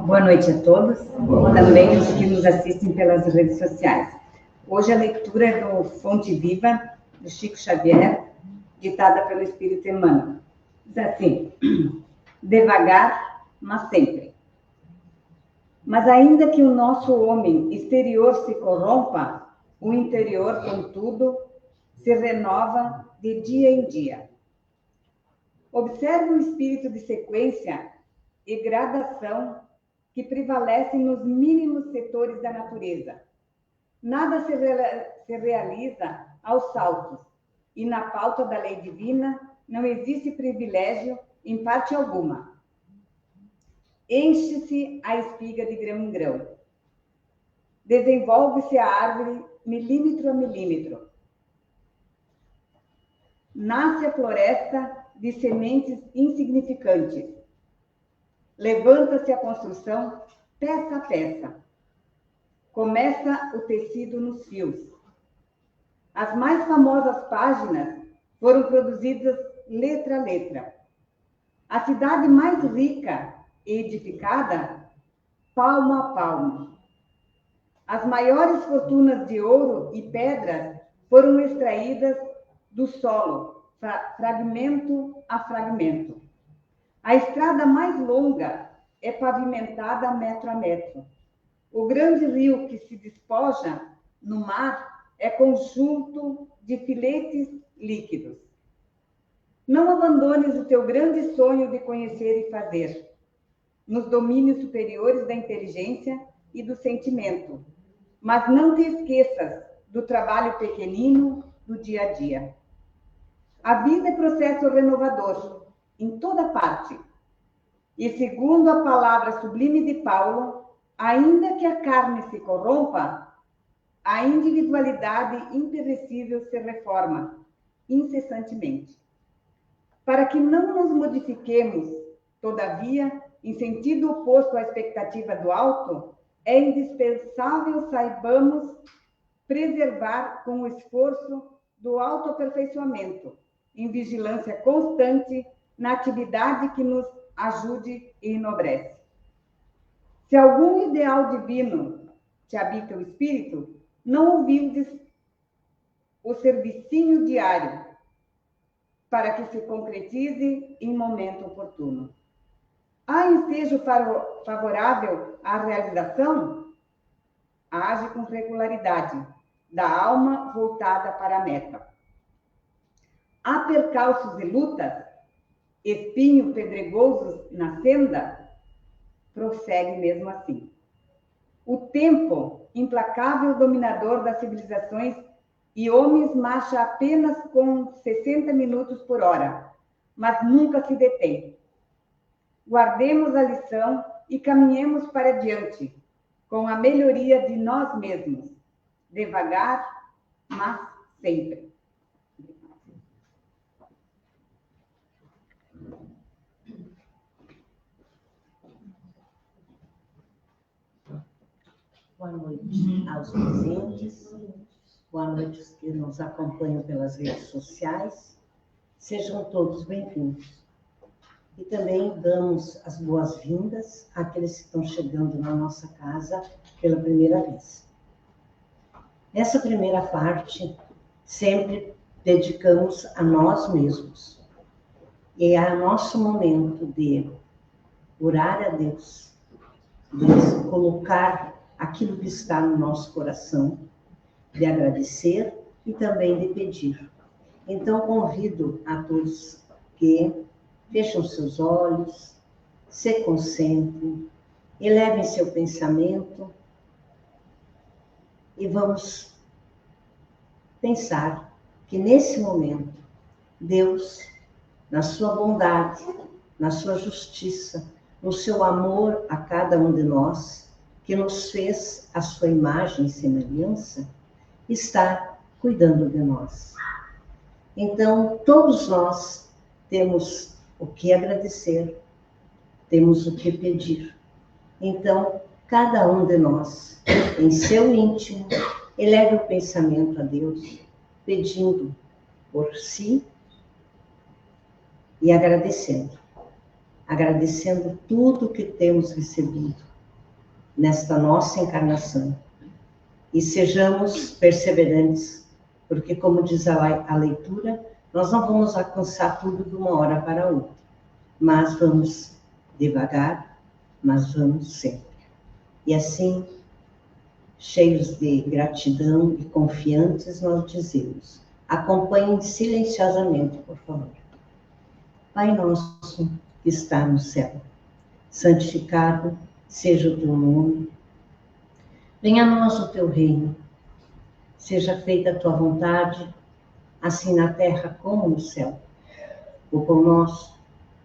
Boa noite a todos, também os que nos assistem pelas redes sociais. Hoje a leitura é do Fonte Viva, do Chico Xavier, ditada pelo Espírito Emmanuel. Diz assim: devagar, mas sempre. Mas ainda que o nosso homem exterior se corrompa, o interior, contudo, se renova de dia em dia. Observe o espírito de sequência e gradação que prevalecem nos mínimos setores da natureza. Nada se realiza aos saltos, e na pauta da lei divina não existe privilégio em parte alguma. Enche-se a espiga de grão em grão. Desenvolve-se a árvore milímetro a milímetro. Nasce a floresta de sementes insignificantes. Levanta-se a construção peça a peça. Começa o tecido nos fios. As mais famosas páginas foram produzidas letra a letra. A cidade mais rica e edificada, palmo a palmo. As maiores fortunas de ouro e pedras foram extraídas do solo, fragmento a fragmento. A estrada mais longa é pavimentada metro a metro. O grande rio que se despoja no mar é conjunto de filetes líquidos. Não abandones o teu grande sonho de conhecer e fazer, nos domínios superiores da inteligência e do sentimento, mas não te esqueças do trabalho pequenino do dia a dia. A vida é processo renovador, em toda parte. E segundo a palavra sublime de Paulo, ainda que a carne se corrompa, a individualidade imperecível se reforma incessantemente. Para que não nos modifiquemos, todavia, em sentido oposto à expectativa do alto, é indispensável saibamos preservar com o esforço do autoaperfeiçoamento, em vigilância constante na atividade que nos ajude e enobrece. Se algum ideal divino te habita o espírito, não ouvides o servicinho diário para que se concretize em momento oportuno. Há ensejo favorável à realização? Age com regularidade, da alma voltada para a meta. Há percalços e lutas, espinhos pedregosos na senda? Prossegue mesmo assim. O tempo, implacável dominador das civilizações e homens, marcha apenas com 60 minutos por hora, mas nunca se detém. Guardemos a lição e caminhemos para diante, com a melhoria de nós mesmos, devagar, mas sempre. Boa noite aos presentes, boa noite aos que nos acompanham pelas redes sociais. Sejam todos bem-vindos. E também damos as boas-vindas àqueles que estão chegando na nossa casa pela primeira vez. Nessa primeira parte, sempre dedicamos a nós mesmos. E é nosso momento de orar a Deus, de colocar aquilo que está no nosso coração, de agradecer e também de pedir. Então, convido a todos que fechem seus olhos, se concentrem, elevem seu pensamento e vamos pensar que nesse momento, Deus, na sua bondade, na sua justiça, no seu amor a cada um de nós, que nos fez a sua imagem e semelhança, está cuidando de nós. Então, todos nós temos o que agradecer, temos o que pedir. Então, cada um de nós, em seu íntimo, eleve o pensamento a Deus, pedindo por si e agradecendo. Agradecendo tudo que temos recebido, nesta nossa encarnação. E sejamos perseverantes, porque, como diz a leitura, nós não vamos alcançar tudo de uma hora para outra, mas vamos devagar, mas vamos sempre. E assim, cheios de gratidão e confiantes, nós dizemos: acompanhem silenciosamente, por favor. Pai nosso que está no céu, santificado seja o teu nome. Venha a nós o teu reino. Seja feita a tua vontade, assim na terra como no céu. O pão nosso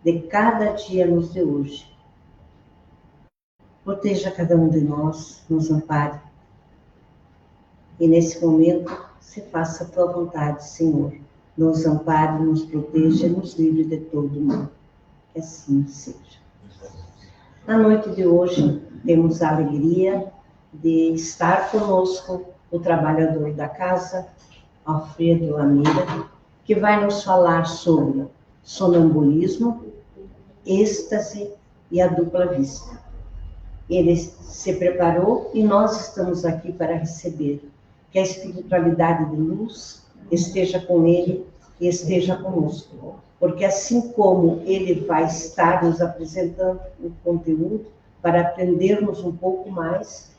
de cada dia nos dê hoje. Proteja cada um de nós, nos ampare. E nesse momento, se faça a tua vontade, Senhor. Nos ampare, nos proteja e nos livre de todo mal. Que assim seja. Na noite de hoje, temos a alegria de estar conosco o trabalhador da casa, Alfredo Lameira, que vai nos falar sobre sonambulismo, êxtase e a dupla vista. Ele se preparou e nós estamos aqui para receber. Que a espiritualidade de luz esteja com ele e esteja conosco. Porque assim como ele vai estar nos apresentando o conteúdo para aprendermos um pouco mais,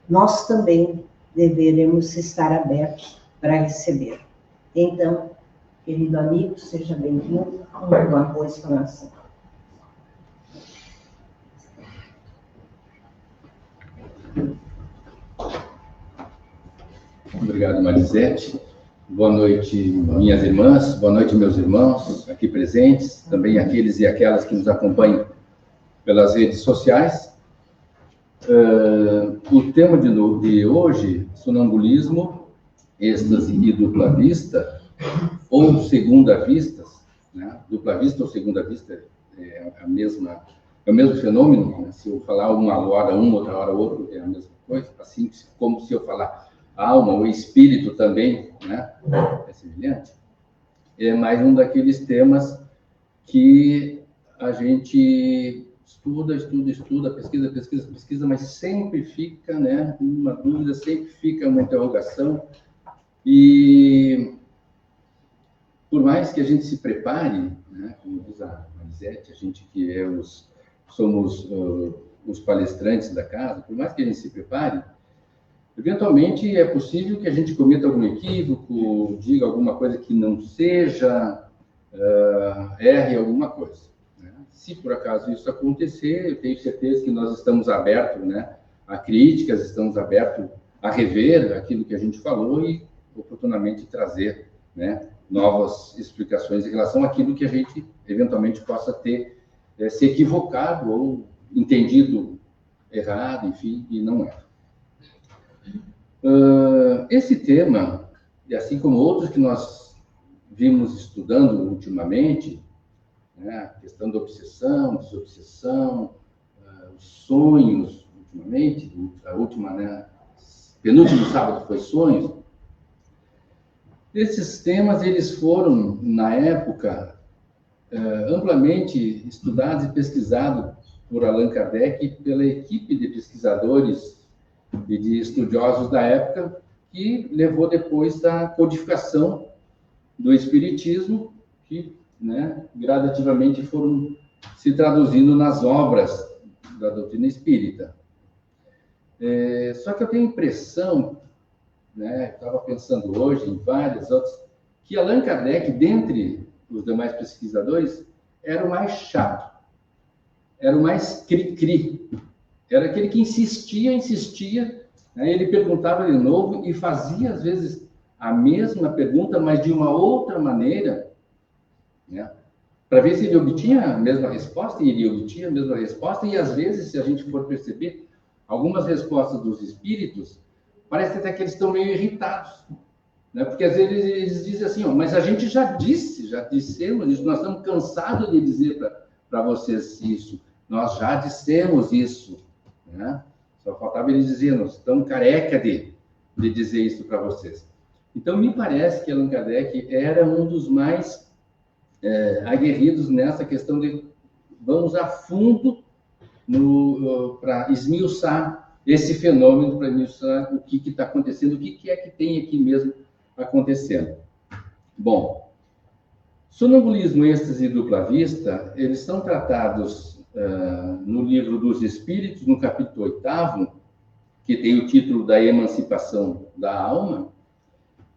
nós também deveremos estar abertos para receber. Então, querido amigo, seja bem-vindo a uma boa explanação. Obrigado, Marisete. Boa noite, minhas irmãs. Boa noite, meus irmãos aqui presentes. Também aqueles e aquelas que nos acompanham pelas redes sociais. O tema de hoje, sonambulismo, êxtase e dupla vista, ou segunda vista, né? Dupla vista ou segunda vista é o mesmo fenômeno, né? Se eu falar uma hora um, outra hora outro, é a mesma coisa, assim como se eu falar alma ou espírito também, né? É semelhante. É mais um daqueles temas que a gente estuda, pesquisa, mas sempre fica, né, uma dúvida, sempre fica uma interrogação. E por mais que a gente se prepare, né, como diz a Marisete, a gente que somos os palestrantes da casa, por mais que a gente se prepare, eventualmente é possível que a gente cometa algum equívoco, diga alguma coisa que não seja, erre alguma coisa. Né? Se por acaso isso acontecer, eu tenho certeza que nós estamos abertos, né, a críticas, estamos abertos a rever aquilo que a gente falou e oportunamente trazer, né, novas explicações em relação àquilo que a gente eventualmente possa ter se equivocado ou entendido errado, enfim, e não é. Esse tema, e assim como outros que nós vimos estudando ultimamente, né, a questão da obsessão, desobsessão, os sonhos, ultimamente, a última, né, penúltimo sábado foi sonhos. Esses temas, eles foram, na época, amplamente estudados e pesquisados por Allan Kardec e pela equipe de pesquisadores e de estudiosos da época, que levou depois da codificação do Espiritismo, que, né, gradativamente foram se traduzindo nas obras da doutrina espírita. Só que eu tenho a impressão, né, estava pensando hoje em várias outras, que Allan Kardec, dentre os demais pesquisadores, era o mais chato, era o mais cri-cri, era aquele que insistia, né, ele perguntava de novo e fazia, às vezes, a mesma pergunta, mas de uma outra maneira, né, para ver se ele obtinha a mesma resposta, e ele obtinha a mesma resposta, e às vezes, se a gente for perceber, algumas respostas dos espíritos, parece até que eles estão meio irritados, né? Porque às vezes eles dizem assim, mas a gente já dissemos isso, nós estamos cansados de dizer para vocês isso, nós já dissemos isso, né? Só faltava eles dizer, nós estamos careca de dizer isso para vocês. Então, me parece que Allan Kardec era um dos mais aguerridos nessa questão de vamos a fundo para esmiuçar esse fenômeno para mostrar o que está acontecendo, o que é que tem aqui mesmo acontecendo. Bom, sonambulismo, êxtase e dupla vista, eles são tratados no Livro dos Espíritos, no capítulo 8º, que tem o título da emancipação da alma,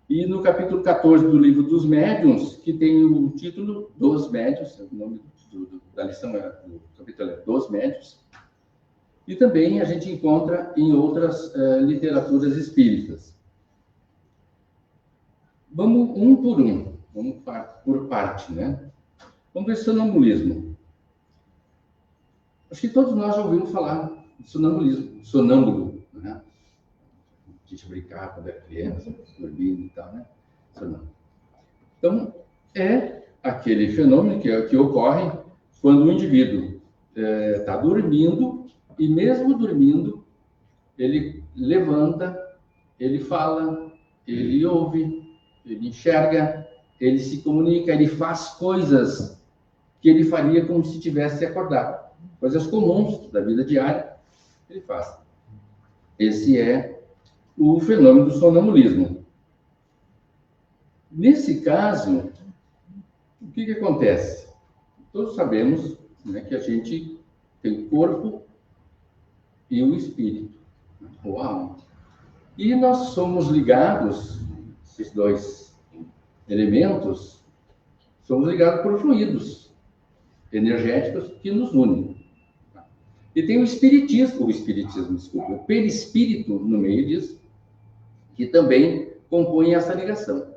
e no capítulo 14 do Livro dos Médiuns, que tem o título dos Médiuns, o nome da lição do capítulo é Dos Médiuns, e também a gente encontra em outras literaturas espíritas. Vamos um por um, vamos por parte, né? Vamos ver sonambulismo. Acho que todos nós já ouvimos falar de sonambulismo, sonâmbulo, né? A gente brincar quando era criança, dormindo e tal, né? Sonâmbulo. Então, é aquele fenômeno que ocorre quando o indivíduo está dormindo e mesmo dormindo, ele levanta, ele fala, ele ouve, ele enxerga, ele se comunica, ele faz coisas que ele faria como se tivesse acordado. Coisas comuns da vida diária, ele faz. Esse é o fenômeno do sonambulismo. Nesse caso, o que acontece? Todos sabemos, né, que a gente tem o corpo e o espírito, ou a alma. E nós somos ligados, esses dois elementos, somos ligados por fluidos energéticos que nos unem. E tem o perispírito no meio disso, que também compõe essa ligação.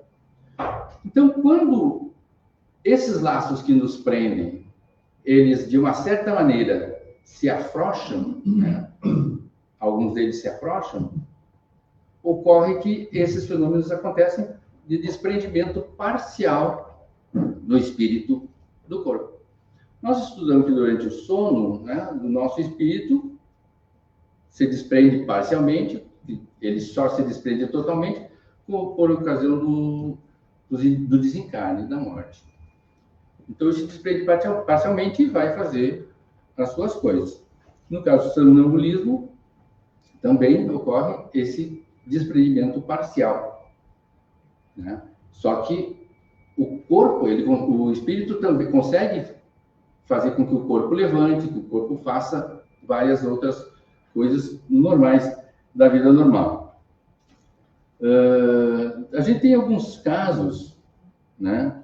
Então, quando esses laços que nos prendem, eles, de uma certa maneira, se afrouxam, né? Alguns deles se afrouxam, ocorre que esses fenômenos acontecem de desprendimento parcial do espírito do corpo. Nós estudamos que durante o sono, né, do nosso espírito se desprende parcialmente, ele só se desprende totalmente por ocasião do desencarne, da morte. Então, ele se desprende parcialmente e vai fazer as suas coisas. No caso do sonambulismo, também ocorre esse desprendimento parcial, né? Só que o corpo, o espírito também consegue fazer com que o corpo levante, que o corpo faça várias outras coisas normais da vida normal. A gente tem alguns casos, né?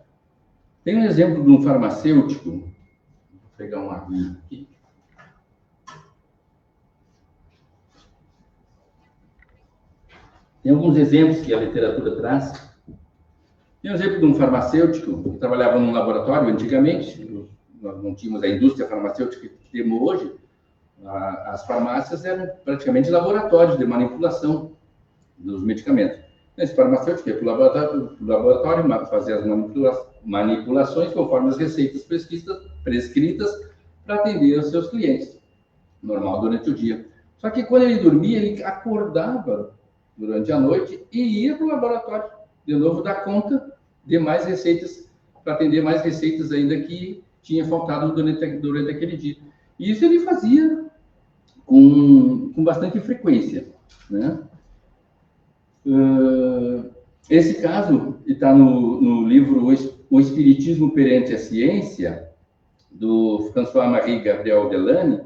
Tem um exemplo de um farmacêutico, vou pegar uma aguinha aqui. Tem alguns exemplos que a literatura traz. Tem um exemplo de um farmacêutico que trabalhava num laboratório antigamente. Nós não tínhamos a indústria farmacêutica que temos hoje. As farmácias eram praticamente laboratórios de manipulação dos medicamentos. Esse farmacêutico ia para o laboratório fazer as manipulações conforme as receitas prescritas para atender os seus clientes. Normal durante o dia. Só que quando ele dormia, ele acordava durante a noite e ia para o laboratório de novo dar conta de mais receitas, para atender mais receitas ainda que tinha faltado durante aquele dia. E isso ele fazia com bastante frequência, né? Esse caso está no livro O Espiritismo Perante a Ciência, do François-Marie Gabriel Delany,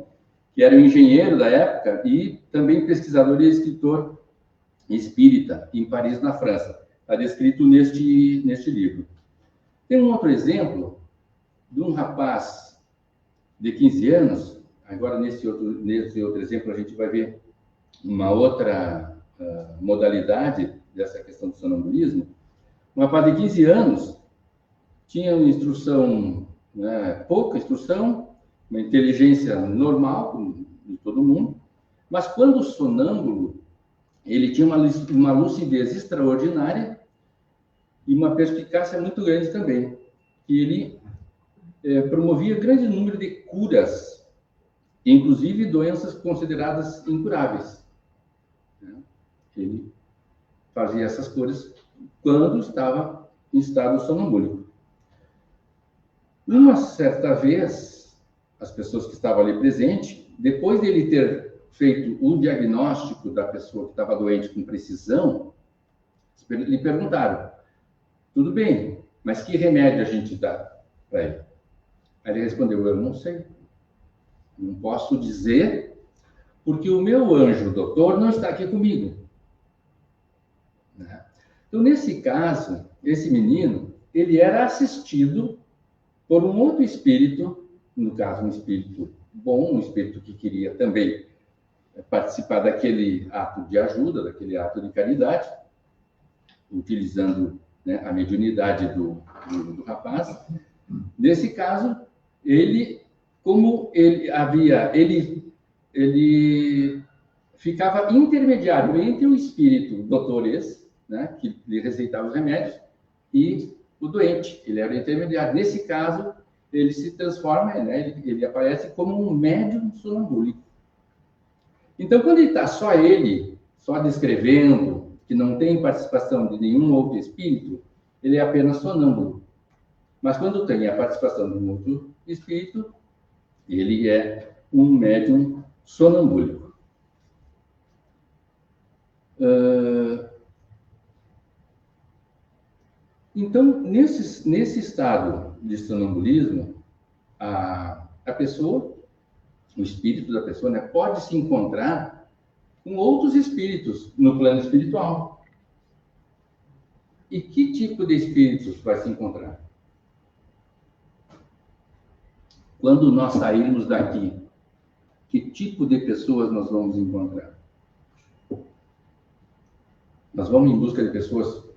que era um engenheiro da época e também pesquisador e escritor espírita em Paris, na França. Está descrito neste livro. Tem um outro exemplo de um rapaz de 15 anos. Agora, nesse outro exemplo, a gente vai ver uma outra modalidade dessa questão do sonambulismo. Um rapaz de 15 anos tinha uma instrução, né, pouca instrução, uma inteligência normal de todo mundo, mas quando sonâmbulo, ele tinha uma lucidez extraordinária e uma perspicácia muito grande também. E ele promovia grande número de curas, inclusive doenças consideradas incuráveis. Ele fazia essas curas quando estava em estado sonambúlico. Uma certa vez, as pessoas que estavam ali presentes, depois dele ter feito o diagnóstico da pessoa que estava doente com precisão, lhe perguntaram, tudo bem, mas que remédio a gente dá para ele? Aí ele respondeu, eu não sei. Não posso dizer, porque o meu anjo, doutor, não está aqui comigo. Então, nesse caso, esse menino, ele era assistido por um outro espírito, no caso, um espírito bom, um espírito que queria também participar daquele ato de ajuda, daquele ato de caridade, utilizando, né, a mediunidade do rapaz. Nesse caso, ele, como ele ficava intermediário entre o espírito doutorês, né, que lhe receitava os remédios, e o doente. Ele era o intermediário. Nesse caso, ele se transforma, né, ele aparece como um médium sonambúlico. Então, quando ele está só descrevendo, que não tem participação de nenhum outro espírito, ele é apenas sonâmbulo. Mas quando tem a participação de um outro espírito, ele é um médium sonambúlico. Então, nesse estado de sonambulismo, a pessoa, o espírito da pessoa, né, pode se encontrar com outros espíritos no plano espiritual. E que tipo de espíritos vai se encontrar? Quando nós sairmos daqui, que tipo de pessoas nós vamos encontrar? Nós vamos em busca de pessoas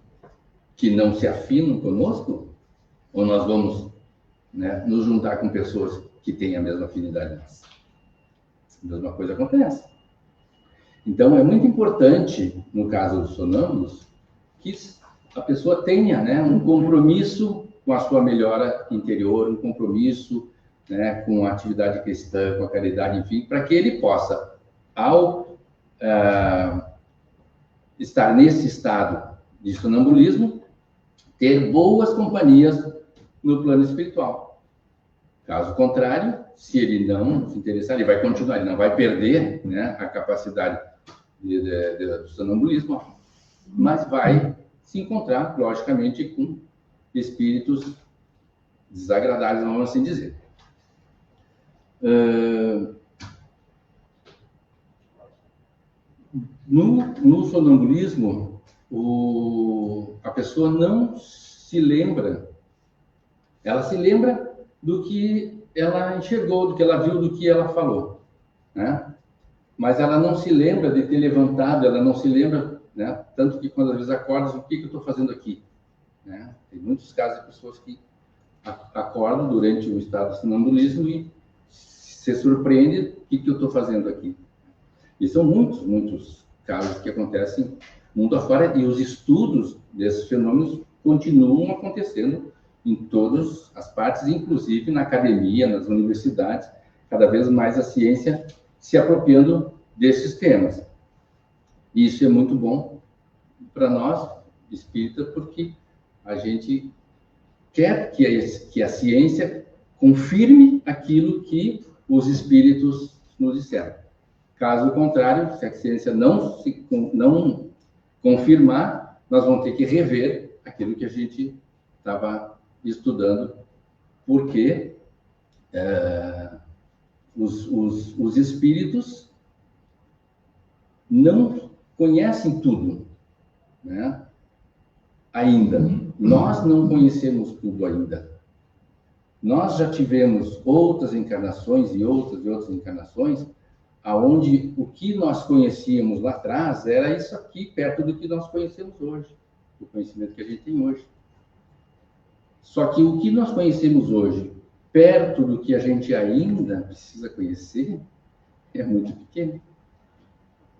que não se afinam conosco? Ou nós vamos, né, nos juntar com pessoas que têm a mesma afinidade nossa? A mesma coisa acontece. Então, é muito importante, no caso dos sonâmbulos, que a pessoa tenha, né, um compromisso com a sua melhora interior, um compromisso, né, com a atividade cristã, com a caridade, enfim, para que ele possa, ao estar nesse estado de sonambulismo, ter boas companhias no plano espiritual. Caso contrário, se ele não se interessar, ele vai continuar, ele não vai perder, né, a capacidade do sonambulismo, mas vai se encontrar, logicamente, com espíritos desagradáveis, vamos assim dizer. No sonambulismo, a pessoa não se lembra, ela se lembra do que ela enxergou, do que ela viu, do que ela falou, né? Mas ela não se lembra de ter levantado, ela não se lembra, né? Tanto que quando às vezes acorda, o que eu estou fazendo aqui? Né? Tem muitos casos de pessoas que acordam durante o estado de sonambulismo e se surpreende, o que eu estou fazendo aqui? E são muitos casos que acontecem mundo afora, e os estudos desses fenômenos continuam acontecendo em todas as partes, inclusive na academia, nas universidades, cada vez mais a ciência se apropriando desses temas. E isso é muito bom para nós, espírita, porque a gente quer que a ciência confirme aquilo que os espíritos nos disseram. Caso contrário, se a ciência não confirmar, nós vamos ter que rever aquilo que a gente estava estudando, porque os espíritos não conhecem tudo, né? Ainda. Nós não conhecemos tudo ainda. Nós já tivemos outras encarnações e outras encarnações, aonde o que nós conhecíamos lá atrás era isso aqui, perto do que nós conhecemos hoje, o conhecimento que a gente tem hoje. Só que o que nós conhecemos hoje, perto do que a gente ainda precisa conhecer, é muito pequeno,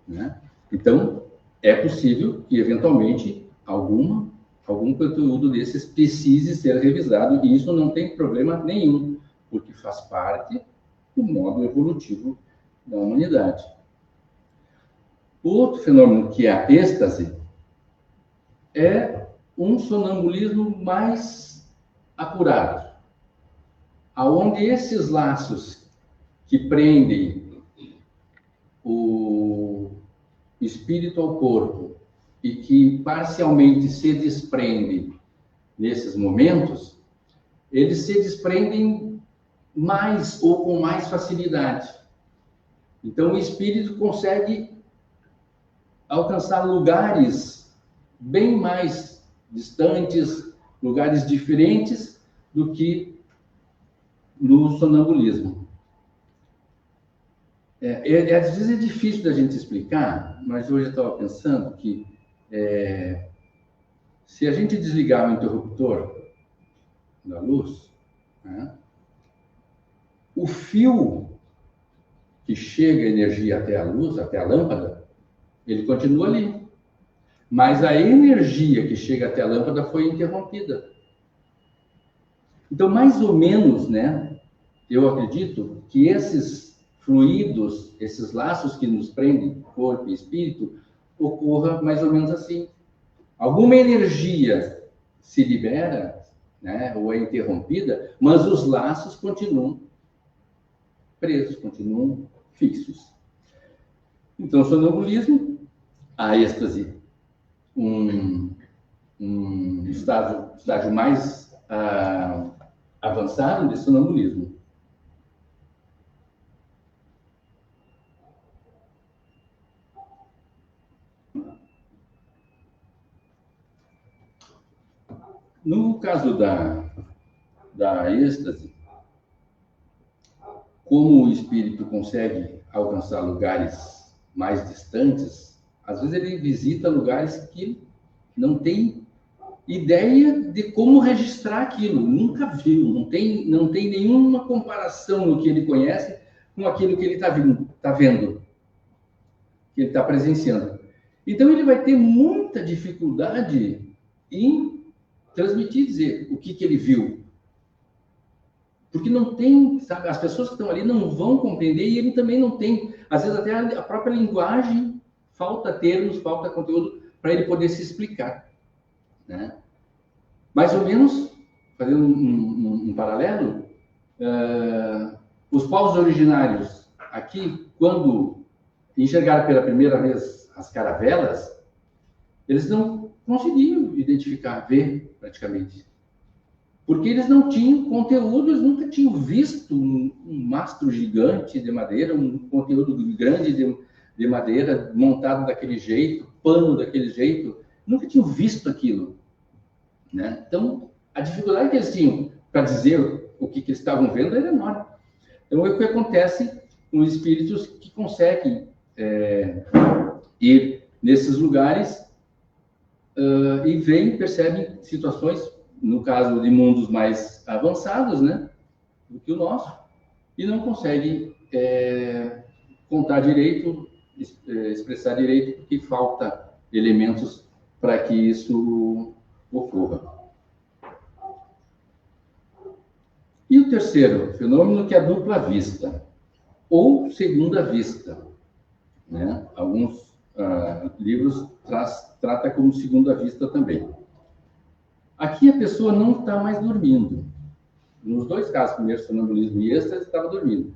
né? Então, é possível que, eventualmente, algum conteúdo desses precise ser revisado, e isso não tem problema nenhum, porque faz parte do modo evolutivo da humanidade. O outro fenômeno, que é a êxtase, é um sonambulismo mais apurado, aonde esses laços que prendem o espírito ao corpo e que parcialmente se desprende nesses momentos, eles se desprendem mais ou com mais facilidade. Então, o espírito consegue alcançar lugares bem mais distantes, lugares diferentes do que no sonambulismo. Às vezes é difícil da gente explicar, mas hoje eu estava pensando que se a gente desligar o interruptor da luz, né, o fio que chega a energia até a luz, até a lâmpada, ele continua ali. Mas a energia que chega até a lâmpada foi interrompida. Então, mais ou menos, né, eu acredito que esses fluidos, esses laços que nos prendem, corpo e espírito, ocorra mais ou menos assim. Alguma energia se libera, né, ou é interrompida, mas os laços continuam presos, continuam fixos. Então, sonambulismo, a êxtase, um estágio mais avançado de sonambulismo. No caso da êxtase, como o espírito consegue alcançar lugares mais distantes, às vezes ele visita lugares que não tem ideia de como registrar aquilo, nunca viu, não tem nenhuma comparação no que ele conhece com aquilo que ele está vendo, que ele está presenciando. Então ele vai ter muita dificuldade em transmitir, dizer o que ele viu. Porque não tem, sabe, as pessoas que estão ali não vão compreender e ele também não tem. Às vezes até a própria linguagem, falta termos, falta conteúdo para ele poder se explicar, né? Mais ou menos, fazendo um paralelo, os povos originários aqui, quando enxergaram pela primeira vez as caravelas, eles não conseguiam identificar, ver praticamente. Porque eles não tinham conteúdo, eles nunca tinham visto um mastro gigante de madeira, um conteúdo grande de madeira montado daquele jeito, pano daquele jeito, nunca tinham visto aquilo, né? Então, a dificuldade que eles tinham para dizer o que eles estavam vendo era enorme. Então, é o que acontece com os espíritos que conseguem ir nesses lugares e veem, percebem situações, no caso de mundos mais avançados, né, do que o nosso, e não conseguem contar direito, expressar direito, porque falta elementos para que isso ocorra. E o terceiro fenômeno, que é a dupla vista, ou segunda vista, né? Alguns livros trata como segunda vista também. Aqui a pessoa não está mais dormindo. Nos dois casos, primeiro sonambulismo e êxtase, estava dormindo.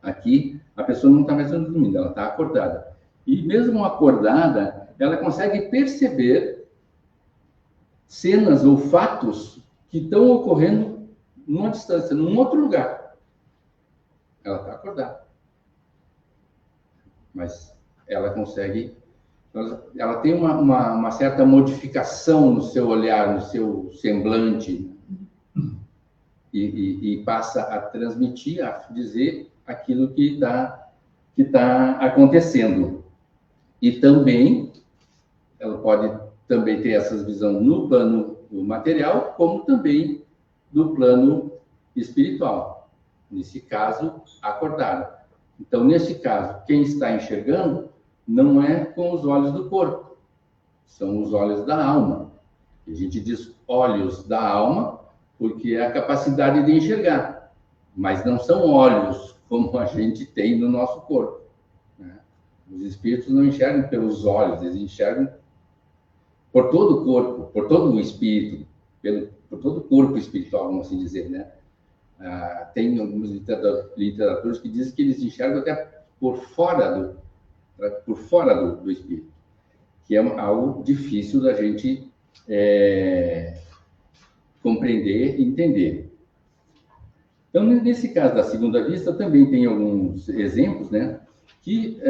Aqui a pessoa não está mais dormindo, ela está acordada. E mesmo acordada, ela consegue perceber cenas ou fatos que estão ocorrendo numa distância, num outro lugar. Ela está acordada. Mas ela consegue... Ela tem uma certa modificação no seu olhar, no seu semblante, e passa a transmitir, a dizer aquilo que tá acontecendo. E também, ela pode também ter essa visão no plano material, como também no plano espiritual. Nesse caso, acordada. Então, nesse caso, quem está enxergando não é com os olhos do corpo, são os olhos da alma. A gente diz olhos da alma porque é a capacidade de enxergar, mas não são olhos como a gente tem no nosso corpo, né? Os espíritos não enxergam pelos olhos, eles enxergam por todo o corpo, por todo o espírito, por todo o corpo espiritual, vamos assim dizer, né? Tem algumas literaturas que dizem que eles enxergam até por fora do espírito, que é algo difícil da gente compreender e entender. Então, nesse caso da segunda vista, também tem alguns exemplos, né, que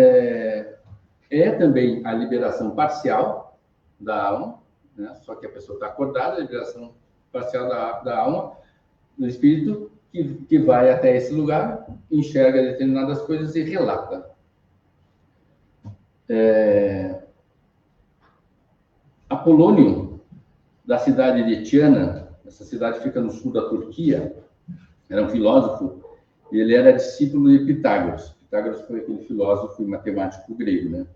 também a liberação parcial da alma, né, só que a pessoa está acordada, a liberação parcial da alma, do espírito, que vai até esse lugar, enxerga determinadas coisas e relata. Apolônio, da cidade de Tiana, essa cidade fica no sul da Turquia, era um filósofo, e ele era discípulo de Pitágoras. Pitágoras foi aquele filósofo e matemático grego, né?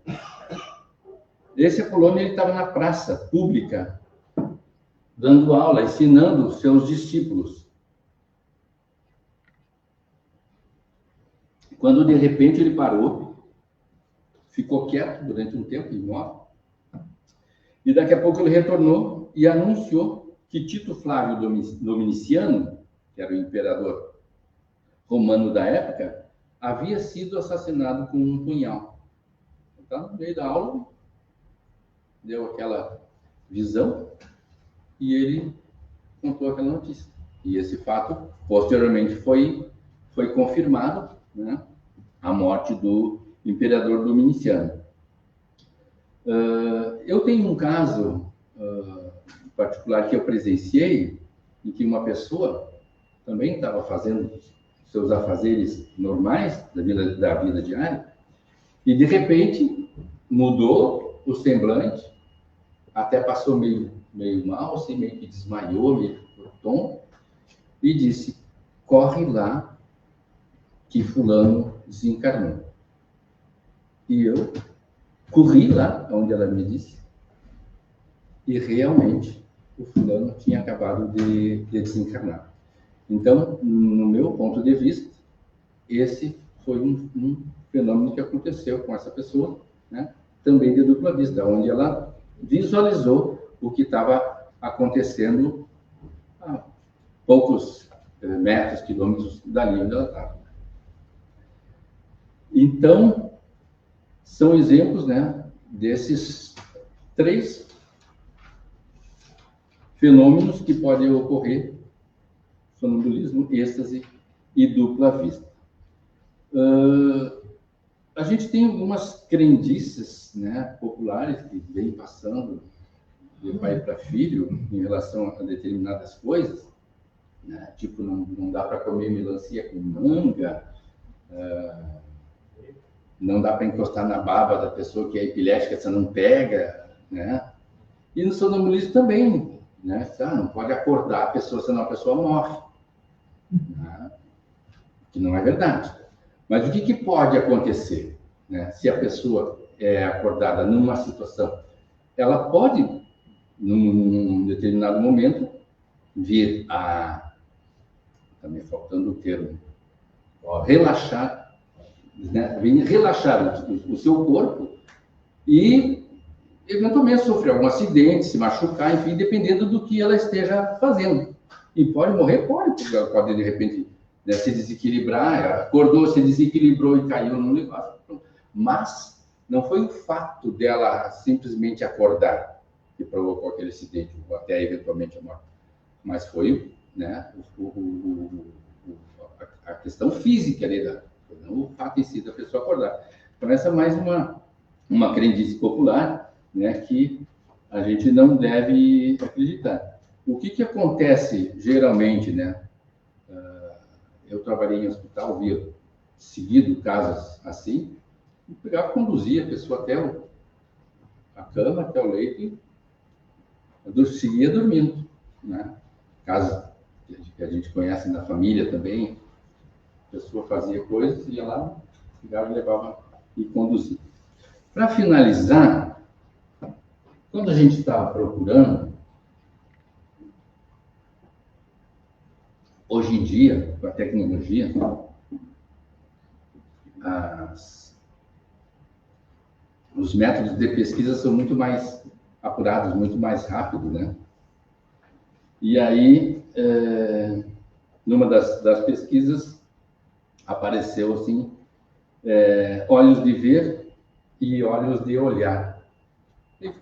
Esse Apolônio, ele estava na praça pública, dando aula, ensinando os seus discípulos. Quando, de repente, ele parou, ficou quieto durante um tempo, imóvel, e daqui a pouco ele retornou e anunciou que Tito Flávio Dominiciano, que era o imperador romano da época, havia sido assassinado com um punhal. Então, no meio da aula, deu aquela visão e ele contou aquela notícia. E esse fato, posteriormente, foi confirmado, né, a morte do imperador Dominiciano. Eu tenho um caso particular que eu presenciei, em que uma pessoa também estava fazendo seus afazeres normais da vida diária, e de repente mudou o semblante, até passou meio mal, assim, meio que desmaiou, meio por tom, e disse: corre lá que fulano desencarnou. E eu corri lá onde ela me disse, e realmente o fulano tinha acabado de desencarnar. Então, no meu ponto de vista, esse foi um fenômeno que aconteceu com essa pessoa, né? Também de dupla vista, onde ela visualizou o que estava acontecendo a poucos metros, quilômetros dali onde ela estava. Então, são exemplos, né, desses 3 fenômenos que podem ocorrer: sonambulismo, êxtase e dupla vista. A gente tem algumas crendices, né, populares que vêm passando de pai para filho em relação a determinadas coisas, né? Tipo, não dá para comer melancia com manga, não dá para encostar na baba da pessoa que é epilética, você não pega, né? E no sonambulismo também, né? Não pode acordar a pessoa, senão a pessoa morre, né? Que não é verdade. Mas o que pode acontecer, né? Se a pessoa é acordada numa situação, ela pode, num determinado momento, vir a... Está me faltando o termo. Relaxar, né? Vir relaxar o seu corpo e, eventualmente, sofrer algum acidente, se machucar, enfim, dependendo do que ela esteja fazendo. E pode morrer? Pode, porque ela pode, de repente, né, se desequilibrar, ela acordou, se desequilibrou e caiu no negócio. Mas não foi o fato dela simplesmente acordar que provocou aquele acidente, ou até eventualmente a morte, mas foi, né, a questão física ali, não o fato em si da pessoa acordar. Então, essa é mais uma crendice popular, né, que a gente não deve acreditar. O que acontece geralmente, né? Eu trabalhei em hospital, via seguido casos assim, e pegava, conduzia a pessoa até a cama, até o leito, e seguia dormindo, né? Casos que a gente conhece na família também, a pessoa fazia coisas, ia lá, pegava, levava e conduzia. Para finalizar, quando a gente estava procurando, hoje em dia, com a tecnologia, os métodos de pesquisa são muito mais apurados, muito mais rápidos, né? E aí, numa das pesquisas, apareceu, assim, Olhos de ver e olhos de olhar. E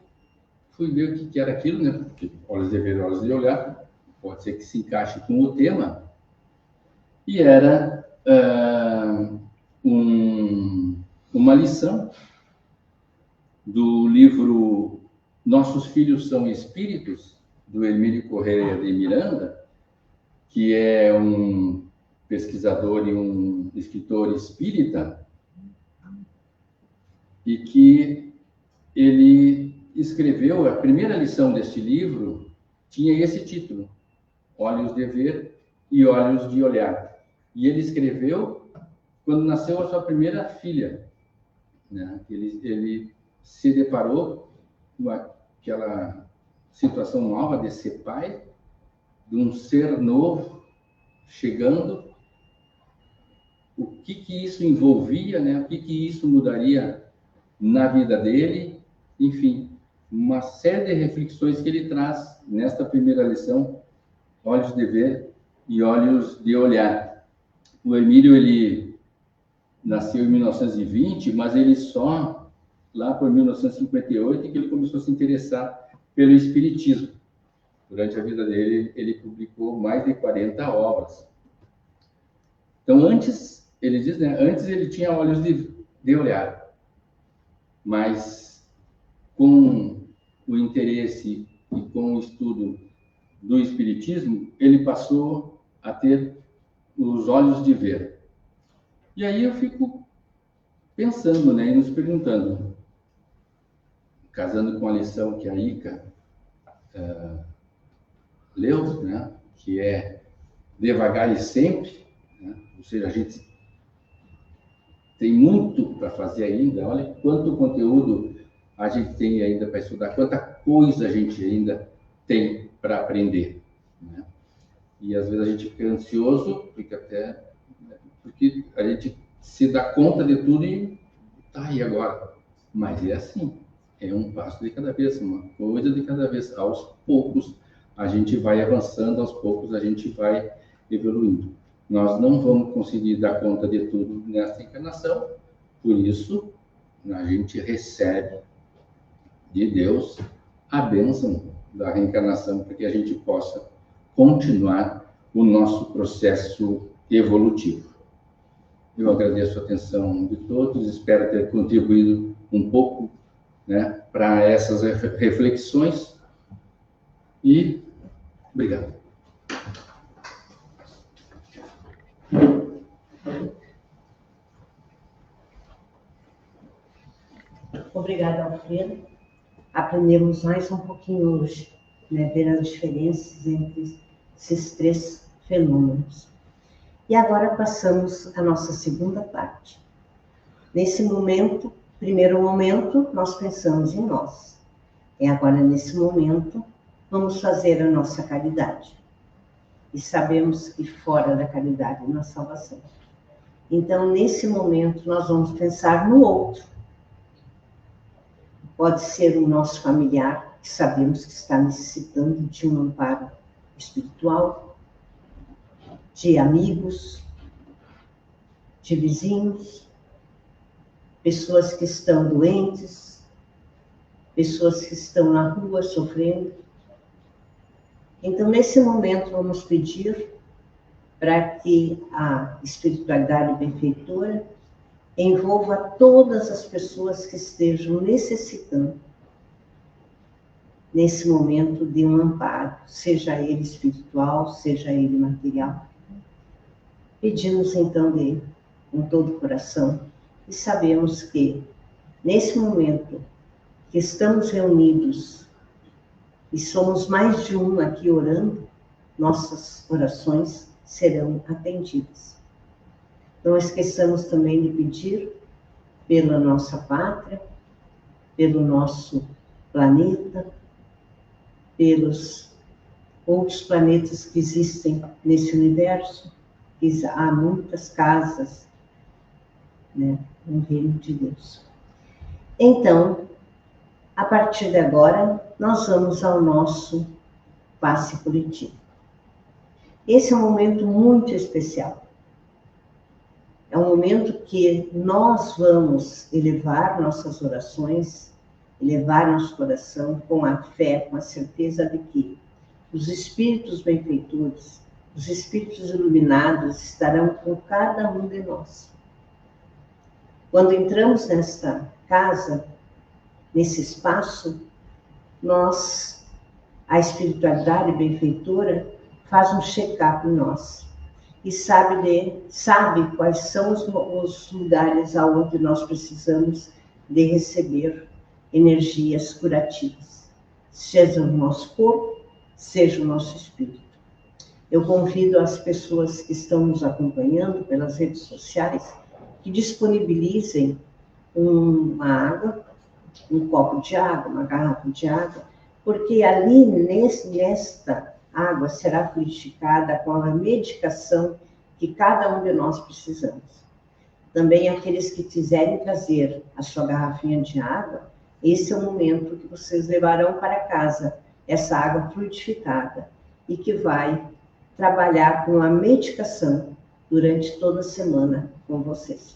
fui ver o que era aquilo, né? Porque olhos de ver e olhos de olhar, pode ser que se encaixe com o tema. E era uma lição do livro Nossos Filhos São Espíritos, do Hermílio Corrêa de Miranda, que é um pesquisador e um escritor espírita, e que ele escreveu, a primeira lição deste livro tinha esse título, Olhos de Ver e Olhos de Olhar. E ele escreveu quando nasceu a sua primeira filha, né? Ele se deparou com aquela situação nova de ser pai, de um ser novo chegando, o que isso envolvia, né? O que isso mudaria na vida dele, enfim, uma série de reflexões que ele traz nesta primeira lição, Olhos de Ver e Olhos de Olhar. O Hermílio, ele nasceu em 1920, mas ele só lá por 1958 que ele começou a se interessar pelo espiritismo. Durante a vida dele, ele publicou mais de 40 obras. Então, antes, ele diz, né, antes ele tinha olhos de olhar, mas com o interesse e com o estudo do espiritismo, ele passou a ter os olhos de ver. E aí eu fico pensando, né, e nos perguntando, casando com a lição que a Ica leu, né, que é devagar e sempre, né, ou seja, a gente tem muito para fazer ainda, olha quanto conteúdo a gente tem ainda para estudar, quanta coisa a gente ainda tem para aprender, né? E às vezes a gente fica ansioso, porque a gente se dá conta de tudo e tá, e agora? Mas é assim, é um passo de cada vez, uma coisa de cada vez. Aos poucos a gente vai avançando, aos poucos a gente vai evoluindo. Nós não vamos conseguir dar conta de tudo nesta encarnação, por isso a gente recebe de Deus a bênção da reencarnação, para que a gente possa continuar o nosso processo evolutivo. Eu agradeço a atenção de todos, espero ter contribuído um pouco, né, para essas reflexões e obrigado. Obrigada, Alfredo. Aprendemos mais um pouquinho hoje, né, ver as diferenças entre esses três fenômenos. E agora passamos à nossa segunda parte. Nesse momento, primeiro momento, nós pensamos em nós. E agora, nesse momento, vamos fazer a nossa caridade. E sabemos que fora da caridade não há salvação. Então, nesse momento, nós vamos pensar no outro. Pode ser o nosso familiar, que sabemos que está necessitando de um amparo espiritual, de amigos, de vizinhos, pessoas que estão doentes, pessoas que estão na rua sofrendo. Então, nesse momento, vamos pedir para que a espiritualidade benfeitora envolva todas as pessoas que estejam necessitando, nesse momento, de um amparo, seja ele espiritual, seja ele material. Pedimos, então, dele, com todo o coração, e sabemos que, nesse momento, que estamos reunidos, e somos mais de um aqui orando, nossas orações serão atendidas. Não esqueçamos também de pedir pela nossa pátria, pelo nosso planeta, pelos outros planetas que existem nesse universo, que há muitas casas, né, no reino de Deus. Então, a partir de agora, nós vamos ao nosso passe coletivo. Esse é um momento muito especial. É É um momento que nós vamos elevar nossas orações, elevar nosso coração com a fé, com a certeza de que os espíritos benfeitores, os espíritos iluminados estarão com cada um de nós. Quando entramos nesta casa, nesse espaço, a espiritualidade benfeitora faz um check-up em nós e sabe quais são os lugares aonde nós precisamos de receber energias curativas, seja o nosso corpo, seja o nosso espírito. Eu convido as pessoas que estão nos acompanhando pelas redes sociais que disponibilizem uma água, um copo de água, uma garrafa de água, porque ali nesta água será purificada com a medicação que cada um de nós precisamos. Também aqueles que quiserem trazer a sua garrafinha de água, esse é o momento que vocês levarão para casa essa água fluidificada e que vai trabalhar com a medicação durante toda a semana com vocês.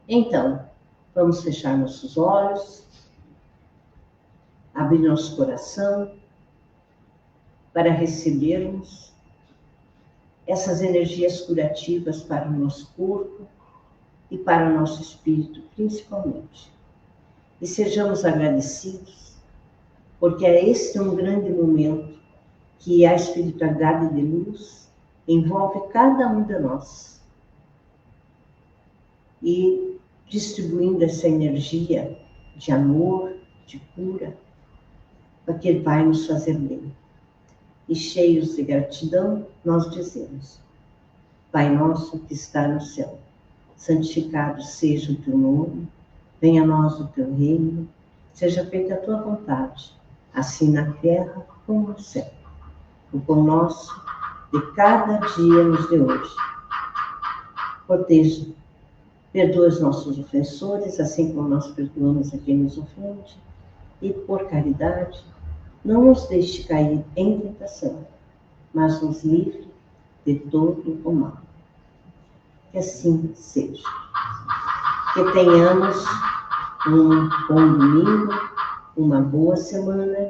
Então, vamos fechar nossos olhos, abrir nosso coração para recebermos essas energias curativas para o nosso corpo e para o nosso espírito, principalmente. E sejamos agradecidos, porque este é um grande momento que a espiritualidade de luz envolve cada um de nós. E distribuindo essa energia de amor, de cura, porque Ele vai nos fazer bem. E cheios de gratidão, nós dizemos: Pai nosso que está no céu, santificado seja o teu nome, venha a nós o teu reino, seja feita a tua vontade, assim na terra como no céu. O pão nosso de cada dia nos dê hoje. Proteja, perdoa os nossos ofensores, assim como nós perdoamos a quem nos ofende, e por caridade, não nos deixe cair em tentação, mas nos livre de todo o mal. Que assim seja. Que tenhamos um bom domingo, uma boa semana.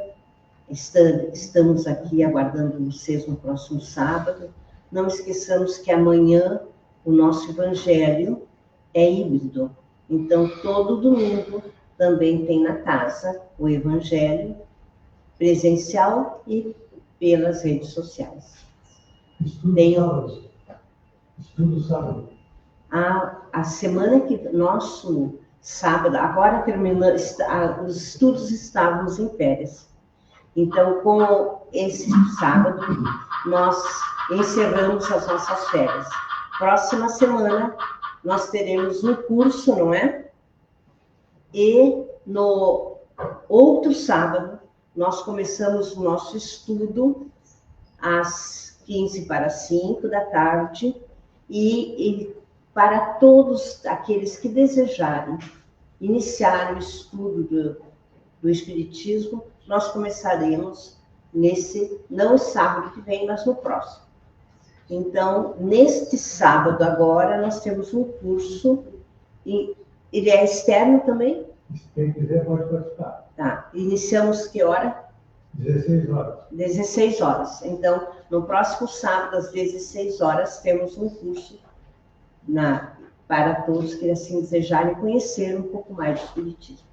Estamos aqui aguardando vocês no próximo sábado. Não esqueçamos que amanhã o nosso evangelho é híbrido. Então, todo domingo também tem na casa o evangelho presencial e pelas redes sociais. Estudo sábado. A semana que nosso sábado, agora terminando, os estudos estávamos em férias. Então, com esse sábado, nós encerramos as nossas férias. Próxima semana, nós teremos um curso, não é? E no outro sábado, nós começamos o nosso estudo às 15:45 da tarde e para todos aqueles que desejarem iniciar o estudo do Espiritismo, nós começaremos não sábado que vem, mas no próximo. Então, neste sábado agora, nós temos um curso, e ele é externo também? Quem quiser pode participar. Tá. Iniciamos que hora? 16 horas. 16 horas. Então, no próximo sábado, às 16 horas, temos um curso para todos que assim desejarem conhecer um pouco mais do Espiritismo.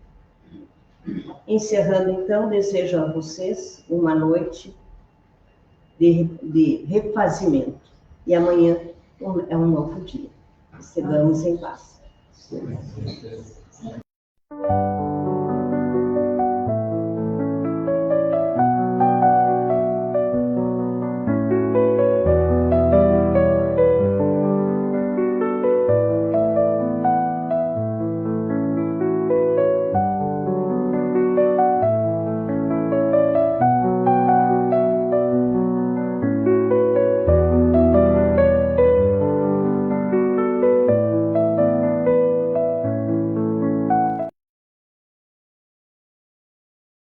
Encerrando, então, desejo a vocês uma noite de refazimento. E amanhã é um novo dia. Estejamos em paz.